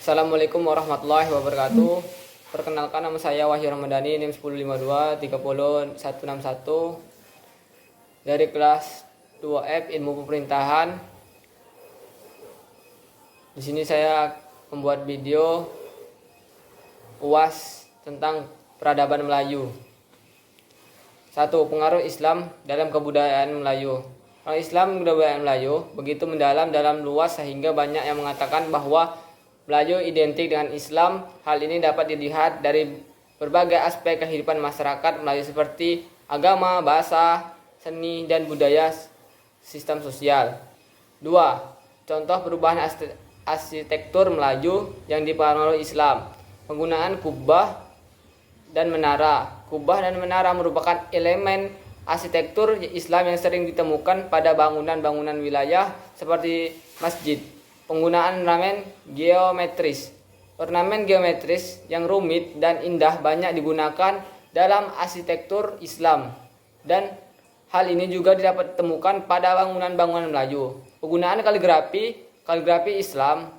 Assalamualaikum warahmatullahi wabarakatuh. Perkenalkan, nama saya Wahyu Ramadhani, NIM 1052 30161 dari kelas 2F Ilmu Pemerintahan. Di sini saya membuat video UAS tentang peradaban Melayu. 1. Pengaruh Islam dalam kebudayaan Melayu. Pengaruh Islam kebudayaan Melayu begitu mendalam dalam luas sehingga banyak yang mengatakan bahwa Melayu identik dengan Islam. Hal ini dapat dilihat dari berbagai aspek kehidupan masyarakat Melayu seperti agama, bahasa, seni, dan budaya, sistem sosial. 2. Contoh perubahan arsitektur Melayu yang dipengaruhi Islam. Penggunaan kubah dan menara. Kubah dan menara merupakan elemen arsitektur Islam yang sering ditemukan pada bangunan-bangunan wilayah seperti masjid. Penggunaan ornamen geometris. Ornamen geometris yang rumit dan indah banyak digunakan dalam arsitektur Islam, dan hal ini juga dapat ditemukan pada bangunan-bangunan Melayu. Penggunaan kaligrafi Islam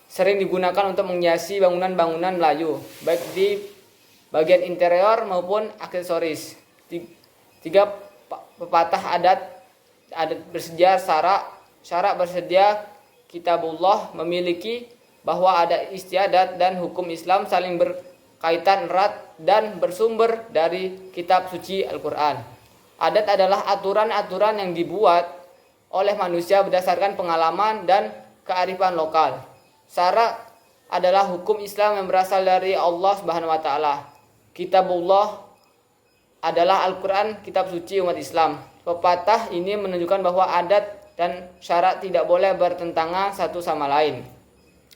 sering digunakan untuk menghiasi bangunan-bangunan Melayu, baik di bagian interior maupun aksesoris. 3. Pepatah adat bersedia syarak bersedia Kitabullah memiliki bahwa ada istiadat dan hukum Islam saling berkaitan erat dan bersumber dari kitab suci Al-Quran. Adat adalah aturan-aturan yang dibuat oleh manusia berdasarkan pengalaman dan kearifan lokal. Syarak adalah hukum Islam yang berasal dari Allah Subhanahu wa taala. Kitabullah adalah Al-Quran, kitab suci umat Islam. Pepatah ini menunjukkan bahwa adat dan syarat tidak boleh bertentangan satu sama lain.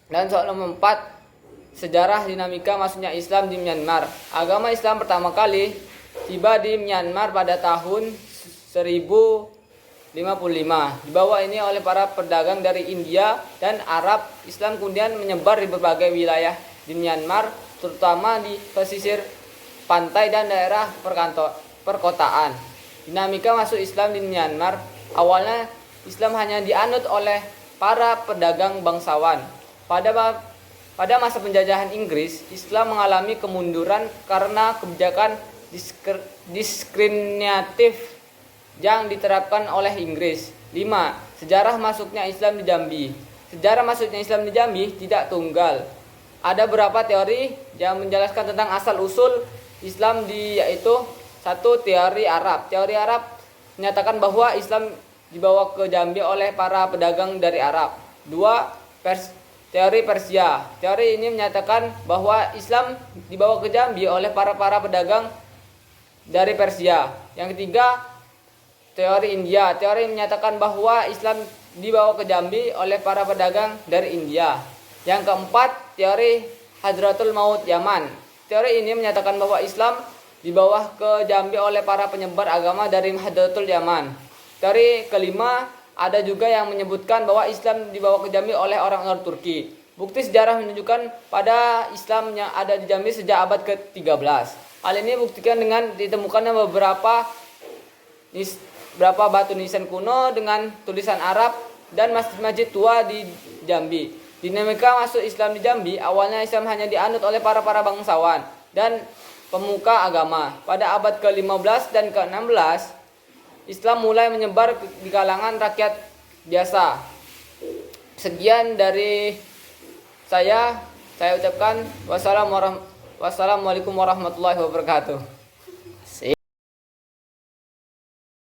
Dan soal nomor 4, sejarah dinamika masuknya Islam di Myanmar. Agama Islam pertama kali tiba di Myanmar pada tahun 1055. Dibawa ini oleh para pedagang dari India dan Arab. Islam kemudian menyebar di berbagai wilayah di Myanmar, terutama di pesisir pantai dan daerah perkotaan. Dinamika masuk Islam di Myanmar. Awalnya Islam hanya dianut oleh para pedagang bangsawan. Pada masa penjajahan Inggris, Islam mengalami kemunduran karena kebijakan diskriminatif yang diterapkan oleh Inggris. 5. Sejarah masuknya Islam di Jambi. Sejarah masuknya Islam di Jambi tidak tunggal. Ada beberapa teori yang menjelaskan tentang asal-usul Islam yaitu 1. Teori Arab. Teori Arab menyatakan bahwa Islam dibawa ke Jambi oleh para pedagang dari Arab. 2. Teori Persia. Teori ini menyatakan bahwa Islam dibawa ke Jambi oleh para pedagang dari Persia. Yang ketiga, teori India. Teori menyatakan bahwa Islam dibawa ke Jambi oleh para pedagang dari India. Yang keempat, teori Hadratul Maut Yaman. Teori ini menyatakan bahwa Islam dibawa ke Jambi oleh para penyebar agama dari Hadratul Yaman. Teori kelima, ada juga yang menyebutkan bahwa Islam dibawa ke Jambi oleh orang-orang Turki. Bukti sejarah menunjukkan pada Islam yang ada di Jambi sejak abad ke-13. Hal ini dibuktikan dengan ditemukannya beberapa batu nisan kuno dengan tulisan Arab dan masjid-masjid tua di Jambi. Dinamika masuk Islam di Jambi, awalnya Islam hanya dianut oleh para bangsawan dan pemuka agama. Pada abad ke-15 dan ke-16, Islam mulai menyebar di kalangan rakyat biasa. Sekian dari saya ucapkan wassalamualaikum warahmatullahi wabarakatuh.